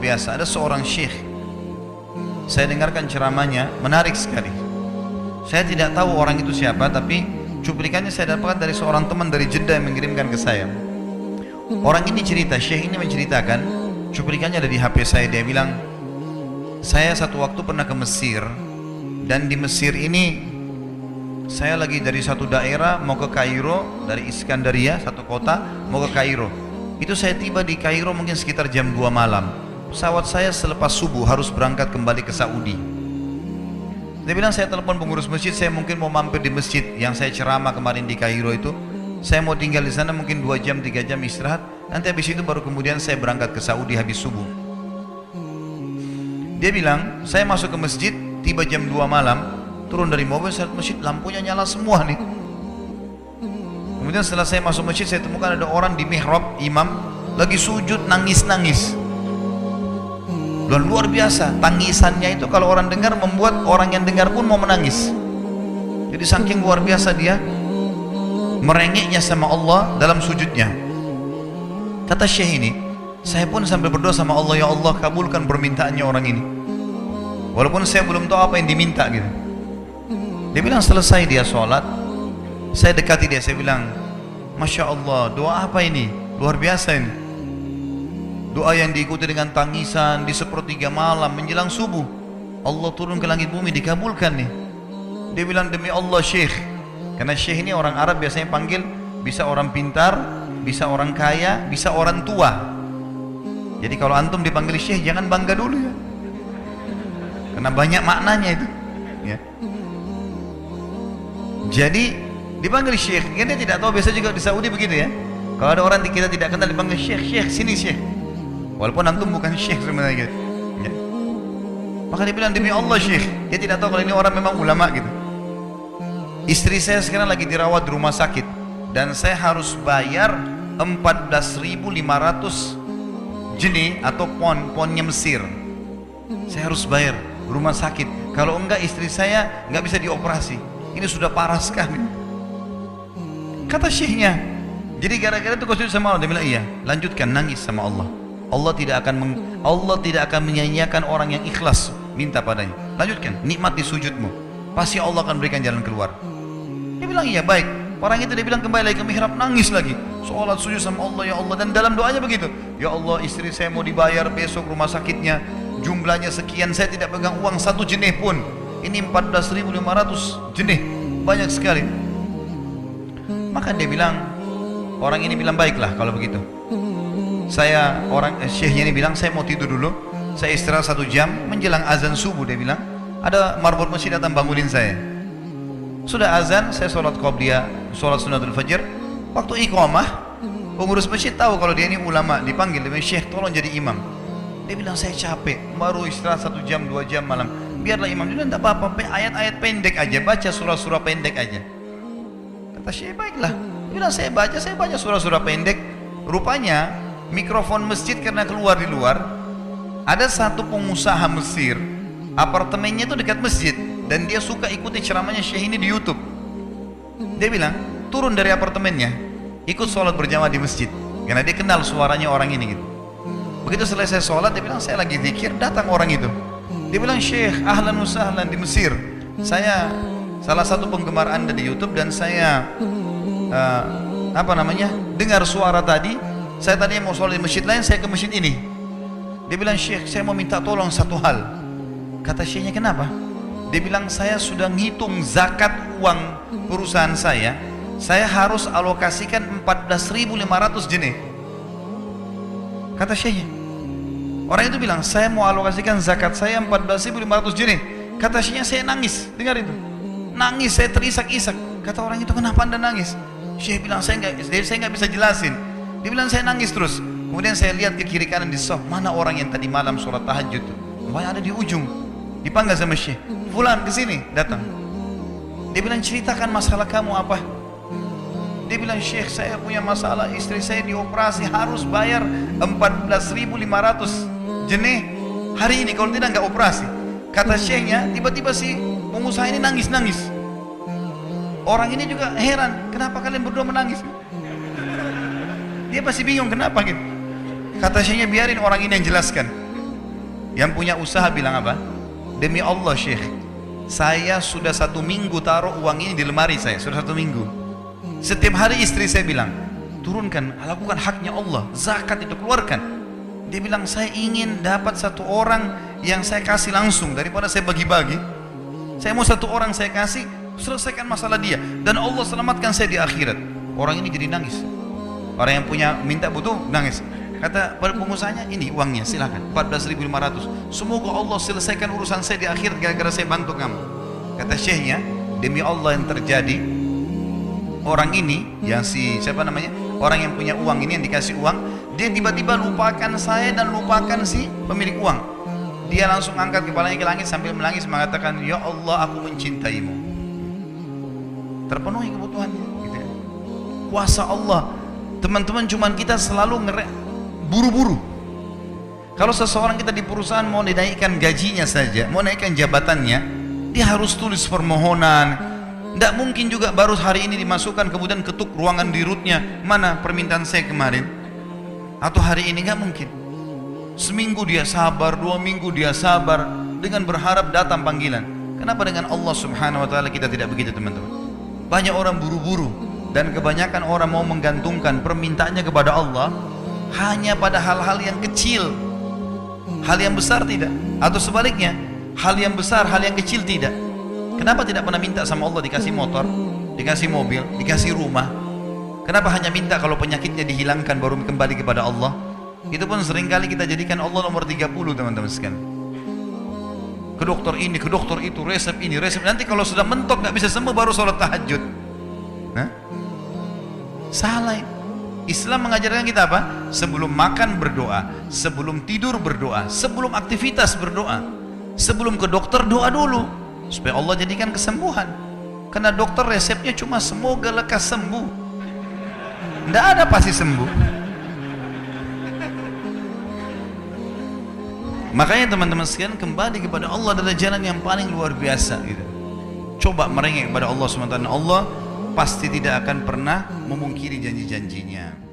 biasa. Ada seorang syekh, saya dengarkan ceramahnya, menarik sekali. Saya tidak tahu orang itu siapa, tapi cuplikannya saya dapatkan dari seorang teman dari Jeddah yang mengirimkan ke saya. Orang ini cerita, syekh ini menceritakan, cuplikannya ada di HP saya. Dia bilang, saya satu waktu pernah ke Mesir, dan di Mesir ini saya lagi dari satu daerah mau ke Kairo, dari Iskandaria, satu kota, mau ke Kairo. Itu saya tiba di Kairo mungkin sekitar jam 2 malam. Pesawat saya selepas subuh harus berangkat kembali ke Saudi. Dia bilang, saya telepon pengurus masjid, saya mungkin mau mampir di masjid yang saya ceramah kemarin di Kairo itu. Saya mau tinggal di sana mungkin 2 jam, 3 jam istirahat. Nanti habis itu baru kemudian saya berangkat ke Saudi habis subuh. Dia bilang, saya masuk ke masjid, tiba jam 2 malam, turun dari mobil, saya lihat masjid, lampunya nyala semua nih. Kemudian setelah saya masuk masjid, saya temukan ada orang di mihrab, imam, lagi sujud, nangis-nangis. Dan luar biasa, tangisannya itu kalau orang dengar membuat orang yang dengar pun mau menangis. Jadi saking luar biasa dia, merengeknya sama Allah dalam sujudnya. Kata syekh ini, saya pun sambil berdoa sama Allah, ya Allah kabulkan permintaannya orang ini. Walaupun saya belum tahu apa yang diminta gitu. Dia bilang selesai dia sholat, saya dekati dia, saya bilang, Masya Allah, doa apa ini? Luar biasa ini. Doa yang diikuti dengan tangisan di sepertiga malam menjelang subuh. Allah turun ke langit bumi, dikabulkan nih. Dia bilang, demi Allah syekh. Karena syekh ini orang Arab biasanya panggil, bisa orang pintar, bisa orang kaya, bisa orang tua. Jadi kalau antum dipanggil syekh, jangan bangga dulu ya. Karena banyak maknanya itu ya. Jadi dipanggil syekh, dia tidak tahu, biasa juga di Saudi begitu ya. Kalau ada orang kita tidak kenal dipanggil syekh, syekh sini syekh. Walaupun antum bukan syekh sebenarnya gitu. Ya. Maka dia bilang, demi Allah syekh. Dia tidak tahu kalau ini orang memang ulama gitu. Istri saya sekarang lagi dirawat di rumah sakit dan saya harus bayar 14.500 jenih atau ponnya Mesir. Saya harus bayar rumah sakit. Kalau enggak istri saya enggak bisa dioperasi. Ini sudah parah sekali. Kata syekhnya, jadi gara-gara itu kau sujud sama Allah. Dia bilang, iya, lanjutkan nangis sama Allah. Allah tidak akan menyanyiakan orang yang ikhlas minta padanya. Lanjutkan, nikmati sujudmu, pasti Allah akan berikan jalan keluar. Dia bilang, iya baik. Orang itu dia bilang kembali lagi ke mihrab, nangis lagi, sholat sujud sama Allah, ya Allah. Dan dalam doanya begitu, ya Allah, istri saya mau dibayar besok rumah sakitnya, jumlahnya sekian, saya tidak pegang uang 1 jenih pun. Ini 14.500 jenih, banyak sekali. Maka dia bilang, orang ini bilang, baiklah kalau begitu. Syekhnya ini bilang, saya mau tidur dulu, saya istirahat 1 jam, menjelang azan subuh dia bilang, ada marbot masjid datang bangunin saya. Sudah azan, saya sholat qobliyah, sholat sunatul fajr. Waktu iqamah, pengurus masjid tahu kalau dia ini ulama, dipanggil, dia bilang, syekh tolong jadi imam. Dia bilang, saya capek, baru istirahat 1 jam, 2 jam malam, biarlah imam. Dia bilang, tidak apa-apa, ayat-ayat pendek aja, baca surah-surah pendek aja. Kata syekh, baiklah. Dia bilang, saya baca surah-surah pendek. Rupanya mikrofon masjid karena keluar di luar, ada satu pengusaha Mesir, apartemennya itu dekat masjid, dan dia suka ikuti ceramahnya syekh ini di YouTube. Dia bilang, turun dari apartemennya, ikut sholat berjamaah di masjid, karena dia kenal suaranya orang ini gitu. Begitu selesai sholat, dia bilang, saya lagi zikir, datang orang itu. Dia bilang, syekh, ahlan wa sahlan di Mesir, saya salah satu penggemar anda di YouTube, dan saya dengar suara tadi. Saya tadi mau sholat di masjid lain, saya ke masjid ini. Dia bilang, syekh, saya mau minta tolong satu hal. Kata syekhnya, kenapa? Dia bilang, saya sudah ngitung zakat uang perusahaan saya harus alokasikan 14.500 jenih. Kata syekhnya, orang itu bilang, saya mau alokasikan zakat saya 14.500 jenih. Kata syekhnya, saya nangis, dengar itu, nangis, saya terisak-isak. Kata orang itu, kenapa anda nangis? Syekh bilang, saya nggak bisa jelasin. Dia bilang, saya nangis terus. Kemudian saya lihat ke kiri kanan di sof, mana orang yang tadi malam sholat tahajud itu? Rupanya ada di ujung. Dipanggil sama syekh, fulan kesini, datang. Dia bilang, ceritakan masalah kamu apa? Dia bilang, syekh, saya punya masalah, istri saya dioperasi, harus bayar 14.500 jenih hari ini, kalau tidak nggak operasi. Kata syekhnya, tiba-tiba si pengusaha ini nangis-nangis. Orang ini juga heran, kenapa kalian berdua menangis? Dia pasti bingung kenapa gitu. Kata syekhnya, biarin orang ini yang jelaskan. Yang punya usaha bilang apa? Demi Allah Syekh, saya sudah 1 minggu taruh uang ini di lemari saya, sudah 1 minggu. Setiap hari istri saya bilang, turunkan, lakukan haknya Allah, zakat itu keluarkan. Dia bilang, saya ingin dapat 1 orang yang saya kasih langsung daripada saya bagi-bagi. Saya mau 1 orang saya kasih, selesaikan masalah dia, dan Allah selamatkan saya di akhirat. Orang ini jadi nangis. Orang yang punya minta butuh nangis. Kata pengusahanya, ini uangnya silakan, 14.500. Semoga Allah selesaikan urusan saya di akhirat gara-gara saya bantu kamu. Kata syekhnya, demi Allah yang terjadi, orang ini yang siapa namanya, orang yang punya uang ini yang dikasih uang, dia tiba-tiba lupakan saya dan lupakan si pemilik uang. Dia langsung angkat kepalanya ke langit sambil menangis mengatakan, ya Allah, aku mencintaimu. Terpenuhi kebutuhannya gitu ya. Kuasa Allah. Teman-teman, cuman kita selalu buru-buru. Kalau seseorang kita di perusahaan mau dinaikkan gajinya saja, mau naikkan jabatannya, dia harus tulis permohonan. Tidak mungkin juga baru hari ini dimasukkan kemudian ketuk ruangan di rootnya, mana permintaan saya kemarin, atau hari ini, nggak mungkin. Seminggu dia sabar, 2 minggu dia sabar dengan berharap datang panggilan. Kenapa dengan Allah Subhanahu wa Ta'ala kita tidak begitu, teman-teman? Banyak orang buru-buru, dan kebanyakan orang mau menggantungkan permintaannya kepada Allah hanya pada hal-hal yang kecil, hal yang besar tidak, atau sebaliknya, hal yang besar, hal yang kecil tidak. Kenapa tidak pernah minta sama Allah dikasih motor, dikasih mobil, dikasih rumah? Kenapa hanya minta kalau penyakitnya dihilangkan baru kembali kepada Allah? Itu pun seringkali kita jadikan Allah nomor 30, teman-teman sekalian. Ke dokter ini, ke dokter itu, resep ini, resep. Nanti kalau sudah mentok nggak bisa sembuh baru sholat tahajud. Nah, salah. Islam mengajarkan kita apa? Sebelum makan berdoa, sebelum tidur berdoa, sebelum aktivitas berdoa, sebelum ke dokter doa dulu supaya Allah jadikan kesembuhan. Karena dokter resepnya cuma semoga lekas sembuh, tidak ada pasti sembuh. Makanya teman-teman sekalian, kembali kepada Allah adalah jalan yang paling luar biasa gitu. Coba merengek kepada Allah SWT. Allah pasti tidak akan pernah memungkiri janji-janjinya.